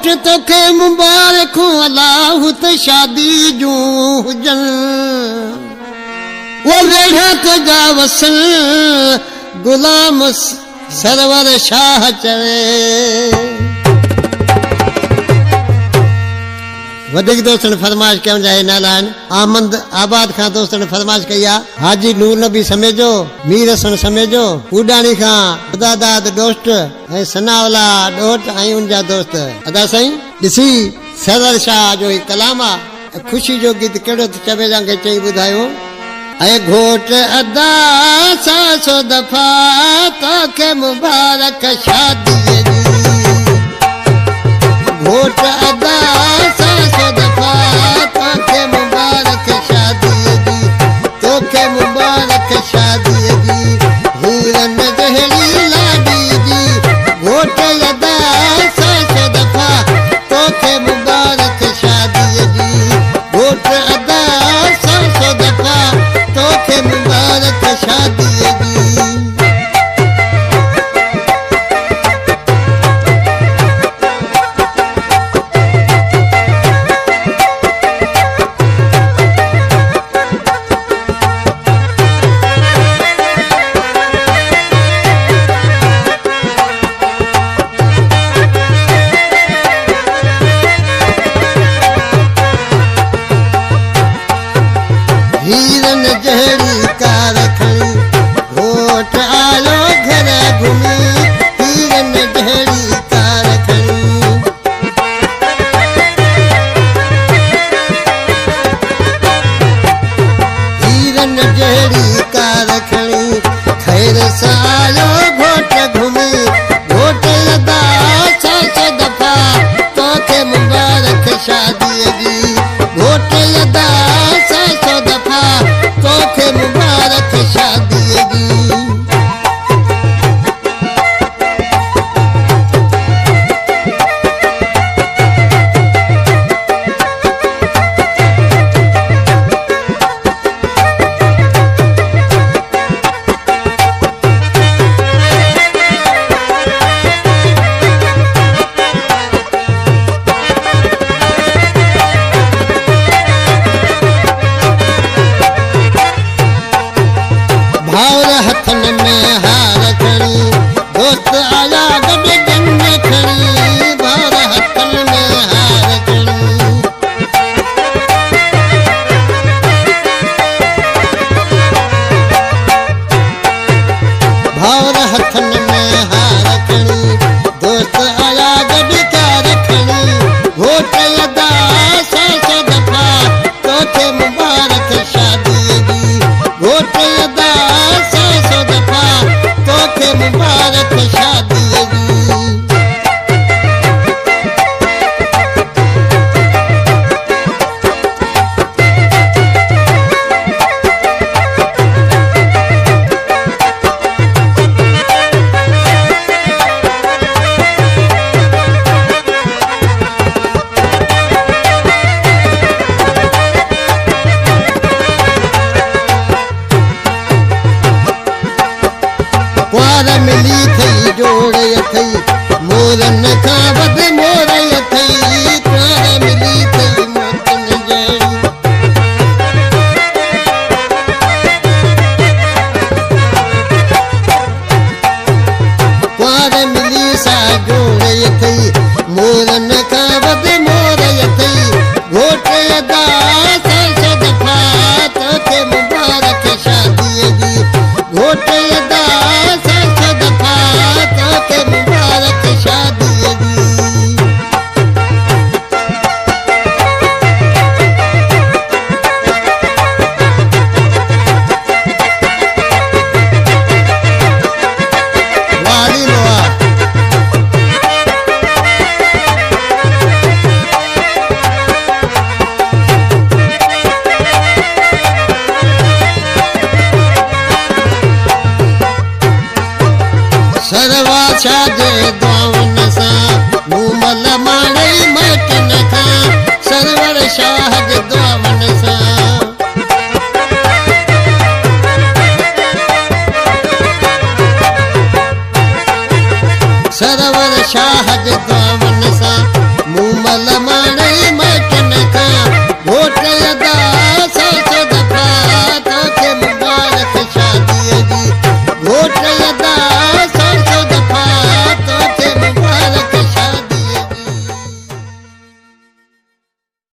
घोट तोखे मुबारक अलाह त शादी जूं हुजन वो वेढ़ा तुझा वसन गुलाम सरवर शाह चवे वधिक दोस्तन फरमाइश कयूं जाए नालान आमंद आबाद खां दोस्तन फरमाइश कई आहे हाजी नूर नबी समेजो मीर हसन समेजो उडाणी खां खुदादाद दोस्त ऐं सनावला ॾोट ऐं उनजा दोस्त अदा साईं ॾिसी सरवर शाह जो ही कलाम आहे ख़ुशी जो गीत कहिड़ो त चवे जांखे चई ॿुधायो ऐं घोट अदा 100 दफ़ा तोखे मुबारक शादीअ जी घोट अदा 100 दफ़ा तोखे मुबारक शादीअ जी तोखे मुबारक शादीअ जी हीरन जहिड़ी लाॾी जी घोट अदा 100 दफ़ा तोखे मुबारक शादीअ जी घोट अदा 100 दफ़ा तोखे मुबारक शादीअ जी हीरन जहिड़ी कार खणी घोट आयो घर घुमी हीरन जहिड़ी कार खणी हीरन जहिड़ी कार खणी खैर सां आयो घोट घुमी घोट अदा 100 दफ़ा तोखे मुबारक शादीअ जी घोट अदा 100 दफ़ा तोखे मुबारक शादीअ जी भावर हथन में हार खणी दोस्त आया गॾु जंग खणी भावर हथन में हार खणी भावर हथन में हार खणी दोस्त आया गॾु कार खणी घोट अदा 100 दफ़ा तोखे मुबारक शादीअ जी घोट अदा 100 दफ़ा तोखे मुबारक शादीअ जी कुंवार मिली थई जोड़ अथई मोरन खां वध मोर अथई कुंवार मिली थई मोतन जहिड़ी कुंवार मिली सा जोड़ अथई मोरन खां वध मोर अथई घोट अदा 100 दफ़ा तोखे मुबारक शादीअ जी घोट अदा 100 दफ़ा तोखे मुबारक शादीअ जी वाली मोआ सरवा छाजे दुआउन सां मूमल माणे मटन खां सरवर शाह जे दुआउन सां सरवर शाह जे दुआउन सां